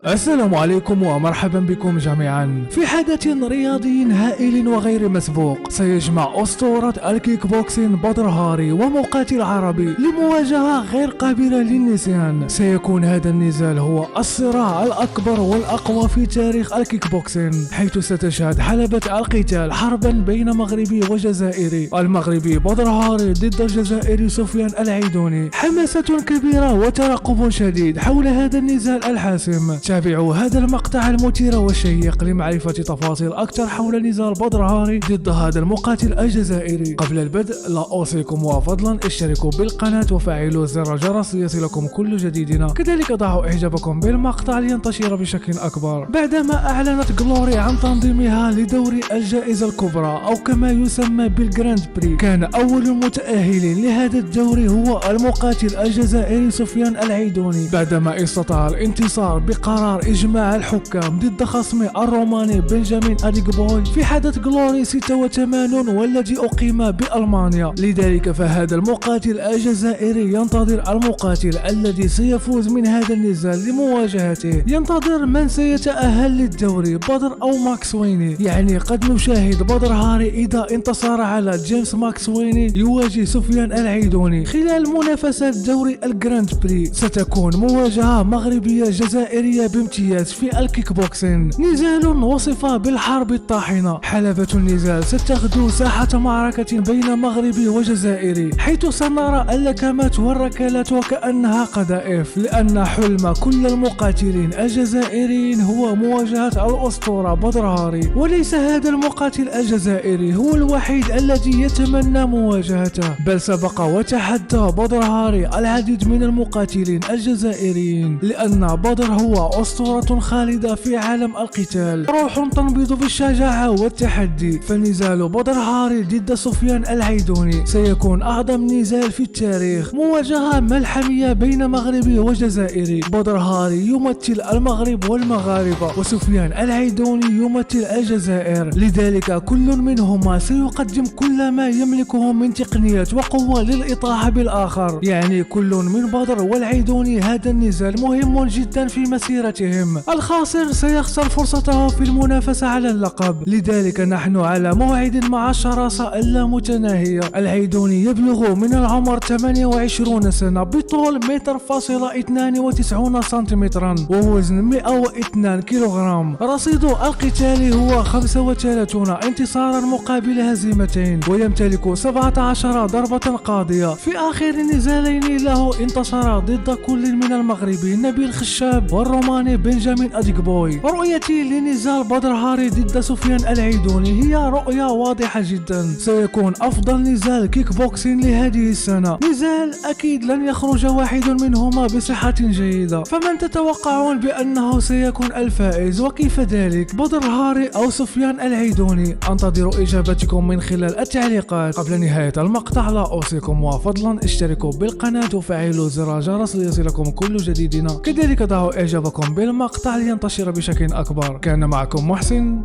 السلام عليكم ومرحبا بكم جميعا في حدث رياضي هائل وغير مسبوق. سيجمع أسطورة الكيك بوكسين بدر هاري ومقاتل عربي لمواجهة غير قابلة للنسيان. سيكون هذا النزال هو الصراع الأكبر والأقوى في تاريخ الكيك بوكسين، حيث ستشهد حلبة القتال حربا بين مغربي وجزائري. المغربي بدر هاري ضد الجزائري سفيان العيدوني. حماسة كبيرة وترقب شديد حول هذا النزال الحاسم. تابعوا هذا المقطع المثير والشيق لمعرفة تفاصيل أكثر حول نزال بدر هاري ضد هذا المقاتل الجزائري. قبل البدء لا أوصيكم وفضلا اشتركوا بالقناة وفعلوا زر الجرس ليصلكم كل جديدنا، كذلك ضعوا إعجابكم بالمقطع لينتشر بشكل أكبر. بعدما أعلنت جلوري عن تنظيمها لدوري الجائزة الكبرى أو كما يسمى بالجراند بري، كان أول المتأهلين لهذا الدوري هو المقاتل الجزائري سفيان العيدوني، بعدما استطاع الانتصار بقرار إجماع الحكام ضد خصمه الروماني بنجامين أديغبوي في حدث جلوري 86 والذي أقيم بألمانيا. لذلك فهذا المقاتل الجزائري ينتظر المقاتل الذي سيفوز من هذا النزال لمواجهته. ينتظر من سيتأهل للدوري، بدر أو ماكسويني. يعني قد نشاهد بدر هاري إذا انتصر على جيمس ماكسويني يواجه سفيان العيدوني خلال منافسة دوري الجراند بري. ستكون مواجهة مغربية جزائرية بامتياز في الكيك بوكسين. نزال وصف بالحرب الطاحنة. حلبة النزال ستغدو ساحة معركة بين مغربي وجزائري، حيث سنرى اللكمات والركلات وكأنها قذائف، لأن حلم كل المقاتلين الجزائريين هو مواجهة الأسطورة بدر هاري. وليس هذا المقاتل الجزائري هو الوحيد الذي يتمنى مواجهته، بل سبق وتحدى بدر هاري العديد من المقاتلين الجزائريين، لأن بدر هو أسطورة خالدة في عالم القتال، روح تنبض بالشجاعة والتحدي. فنزال بدر هاري ضد سفيان العيدوني سيكون أعظم نزال في التاريخ، مواجهة ملحمية بين مغربي وجزائري. بدر هاري يمثل المغرب والمغاربة، وسفيان العيدوني يمثل الجزائر، لذلك كل منهما سيقدم كل ما يملكه من تقنيات وقوة للإطاحة بالآخر. يعني كل من بدر والعيدوني هذا النزال مهم جدا في مسيرتهم. الخاسر سيخسر فرصته في المنافسة على اللقب، لذلك نحن على موعد مع الشراسة اللامتناهية. العيدوني يبلغ من العمر 28 سنة، بطول 1.92 سنتيمترا ووزن 102 كيلوغرام. رصيد القتال هو 35 انتصارا مقابل هزيمتين، ويمتلك 17 ضربة قاضية. في آخر نزالين له انتصر ضد كل من المغربي نبيل خشاب والروماني بنجامين أديغبوي. رؤيتي لنزال بدر هاري ضد سفيان العيدوني هي رؤية واضحة جدا. سيكون أفضل نزال كيك بوكسين لهذه السنة. نزال أكيد لن يخرج واحد منهما بصحة جيدة، فمن تتوقعون بأنه سيكون الفائز وكيف ذلك، بدر هاري أو سفيان العيدوني؟ أنتظر إجابتكم من خلال التعليقات. قبل نهاية المقطع لا أوصيكم وفضلا اشتركوا بالقناة وفعلوا زر الجرس ليصلكم كل جديدنا، كذلك ضعوا إعجابكم بالمقطع لينتشر بشكل أكبر. كان معكم محسن،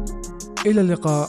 إلى اللقاء.